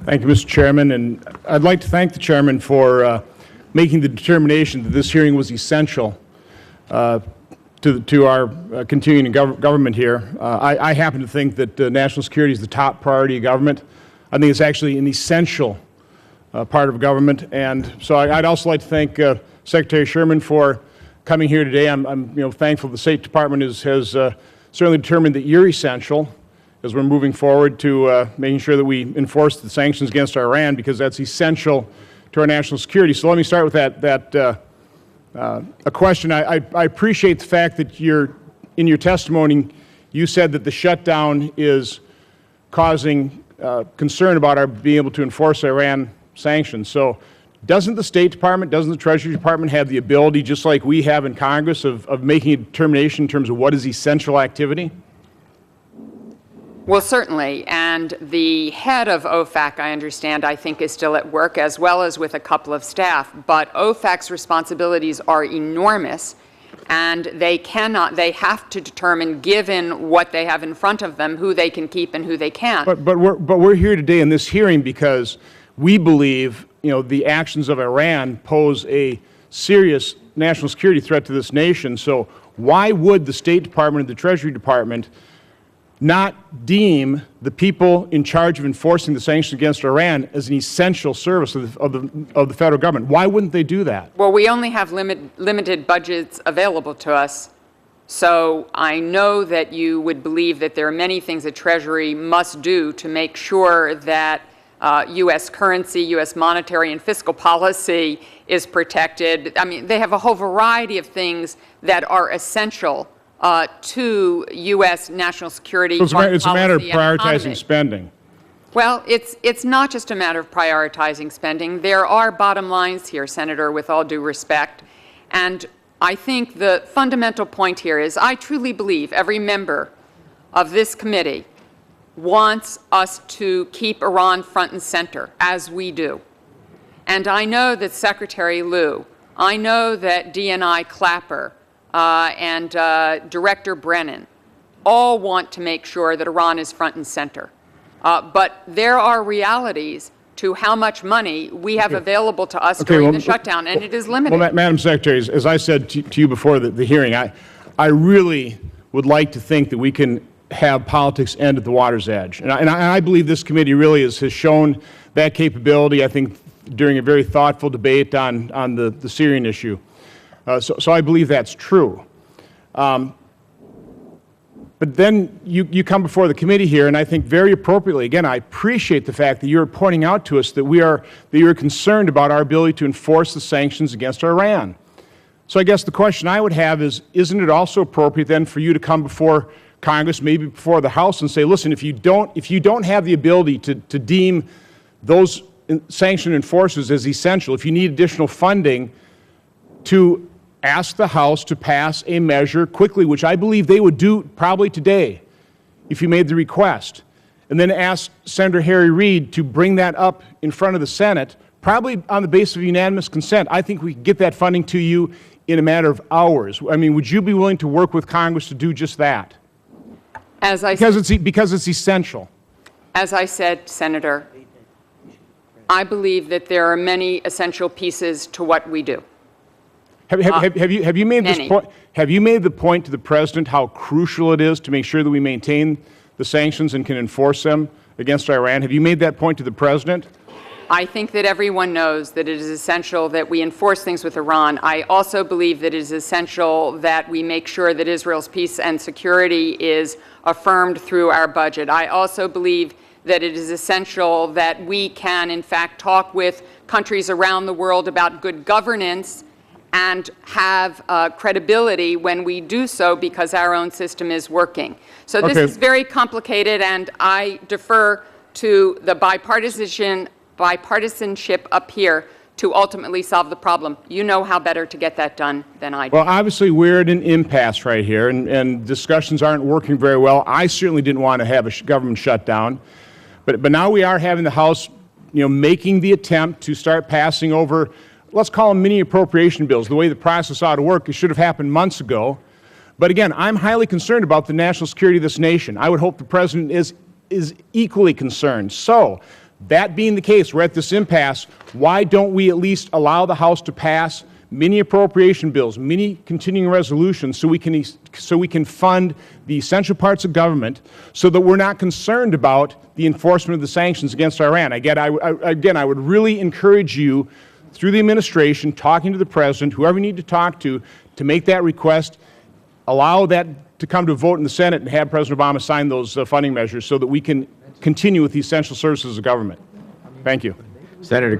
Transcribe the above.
Thank you, Mr. Chairman, and I'd like to thank the Chairman for making the determination that this hearing was essential to our continuing government here. I happen to think that national security is the top priority of government. I think it's actually an essential part of government, and so I'd also like to thank Secretary Sherman for coming here today. I'm thankful the State Department has certainly determined that you're essential as we're moving forward to making sure that we enforce the sanctions against Iran, because that's essential to our national security. So let me start with a question. I appreciate the fact that in your testimony you said that the shutdown is causing concern about our being able to enforce Iran sanctions. So doesn't the State Department, doesn't the Treasury Department have the ability, just like we have in Congress, of making a determination in terms of what is essential activity? Well, certainly, and the head of OFAC, I understand, I think is still at work, as well as with a couple of staff, but OFAC's responsibilities are enormous, and they have to determine, given what they have in front of them, who they can keep and who they can't. But we're here today in this hearing because we believe, the actions of Iran pose a serious national security threat to this nation. So why would the State Department and the Treasury Department not deem the people in charge of enforcing the sanctions against Iran as an essential service of the federal government? Why wouldn't they do that? Well, we only have limited budgets available to us. So I know that you would believe that there are many things that Treasury must do to make sure that U.S. currency, U.S. monetary and fiscal policy is protected. I mean, they have a whole variety of things that are essential to U.S. national security. So it's a matter of prioritizing spending. Well, it's not just a matter of prioritizing spending. There are bottom lines here, Senator, with all due respect. And I think the fundamental point here is I truly believe every member of this committee wants us to keep Iran front and center, as we do. And I know that Secretary Lew, I know that DNI Clapper, and Director Brennan all want to make sure that Iran is front and center. But there are realities to how much money we have available to us during the shutdown, and it is limited. Well, Madam Secretary, as I said to you before the hearing, I really would like to think that we can have politics end at the water's edge. And I believe this committee really has shown that capability, I think, during a very thoughtful debate on the Syrian issue. So I believe that's true. But then you come before the committee here, and I think very appropriately, again, I appreciate the fact that you're pointing out to us that you're concerned about our ability to enforce the sanctions against Iran. So I guess the question I would have is, isn't it also appropriate then for you to come before Congress, maybe before the House, and say, listen, if you don't have the ability to deem those sanction enforcers as essential, if you need additional funding, to ask the House to pass a measure quickly, which I believe they would do probably today if you made the request, and then ask Senator Harry Reid to bring that up in front of the Senate, probably on the basis of unanimous consent. I think we could get that funding to you in a matter of hours. I mean, would you be willing to work with Congress to do just that? Because it's essential. As I said, Senator, I believe that there are many essential pieces to what we do. Have you made this point? Have you made the point to the President how crucial it is to make sure that we maintain the sanctions and can enforce them against Iran? Have you made that point to the President? I think that everyone knows that it is essential that we enforce things with Iran. I also believe that it is essential that we make sure that Israel's peace and security is affirmed through our budget. I also believe that it is essential that we can, in fact, talk with countries around the world about good governance and have credibility when we do so, because our own system is working. So this is very complicated, and I defer to the bipartisanship up here to ultimately solve the problem. You know how better to get that done than I do. Well, obviously we're at an impasse right here, and discussions aren't working very well. I certainly didn't want to have a government shutdown, but now we are having the House, making the attempt to start passing over, let's call them mini appropriation bills. The way the process ought to work, it should have happened months ago. But again, I'm highly concerned about the national security of this nation. I would hope the President is equally concerned. So That being the case, we're at this impasse. Why don't we at least allow the House to pass mini appropriation bills, mini continuing resolutions, so we can fund the essential parts of government, so that we're not concerned about the enforcement of the sanctions against Iran. Again, I would really encourage you, through the administration, talking to the President, whoever you need to talk to make that request, allow that to come to a vote in the Senate, and have President Obama sign those funding measures so that we can continue with the essential services of government. Thank you. Senator